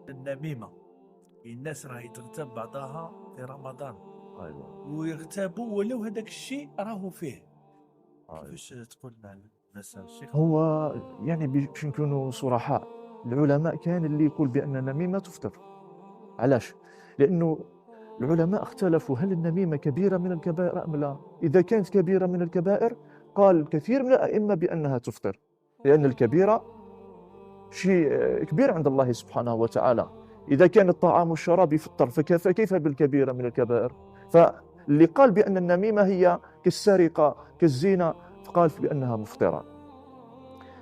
النميمة. الناس راهي تغتاب بعضها في رمضان، ايوا ويغتابوا ولو هذاك الشيء راهو فيه. أيوة. كيفاش تقول لنا الناس الشيخ؟ هو يعني باش نكونوا صرحاء، العلماء كان اللي يقول بأن النميمة تفطر. علاش؟ لأنه العلماء اختلفوا هل النميمة كبيرة من الكبائر أم لا. إذا كانت كبيرة من الكبائر قال كثير من الأئمة بأنها تفطر، لأن الكبيرة شيء كبير عند الله سبحانه وتعالى. إذا كان الطعام والشراب يفطر فكيف بالكبيرة من الكبائر؟ فاللي قال بأن النميمة هي كالسرقة كالزنا فقال بأنها مفطرة.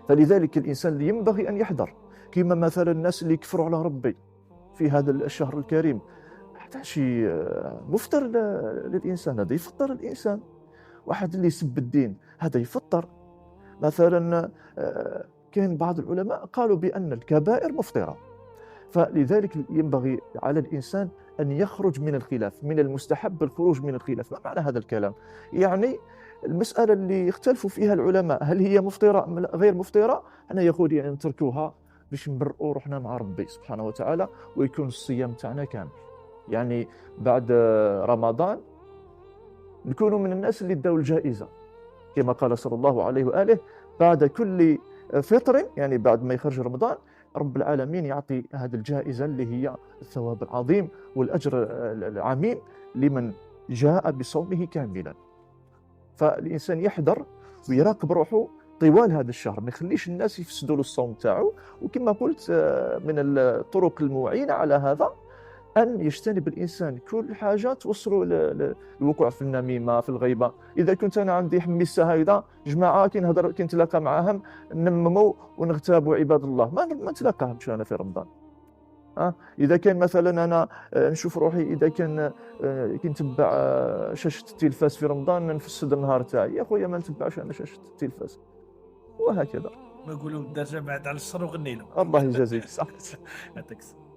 فلذلك الإنسان ينبغي أن يحذر، كما مثلا الناس اللي يكفروا على ربي في هذا الشهر الكريم، هذا شيء مفطر للإنسان، هذا يفطر الإنسان. واحد اللي يسب الدين هذا يفطر. مثلا كان بعض العلماء قالوا بأن الكبائر مفطرة. فلذلك ينبغي على الإنسان أن يخرج من الخلاف، من المستحب الخروج من الخلاف. ما معنى هذا الكلام؟ يعني المسألة اللي يختلفوا فيها العلماء هل هي مفطرة أم غير مفطرة، أنا يقول يعني نتركوها باش نبرئوا روحنا مع ربي سبحانه وتعالى، ويكون الصيام تاعنا كامل. يعني بعد رمضان نكونوا من الناس اللي داو الجائزة، كما قال صلى الله عليه وآله بعد كل فطر، يعني بعد ما يخرج رمضان رب العالمين يعطي هذه الجائزة اللي هي الثواب العظيم والأجر العميم لمن جاء بصومه كاملا. فالإنسان يحذر ويراقب روحه طوال هذا الشهر، ما يخليش الناس يفسدوا له الصوم تاعه. وكما قلت من الطرق المعينة على هذا أن يجتنب الإنسان كل حاجة توصلوا للوقوع في النميمة في الغيبة. إذا كنت أنا عندي حميسة هيدا جماعة كي نتلاقى معاهم ننمموا ونغتابوا عباد الله، ما نتلاقاهمش أنا في رمضان. إذا كان مثلا أنا نشوف روحي إذا كان كي نتبع شاشة التلفاز في رمضان نفسد النهار تاعي، يا خويا ما نتبعش أنا شاشة التلفاز. وهكذا. ما نقولوا الدرجة بعد على الشر وغني له. الله يجازيك صح. يعطيك الصحة.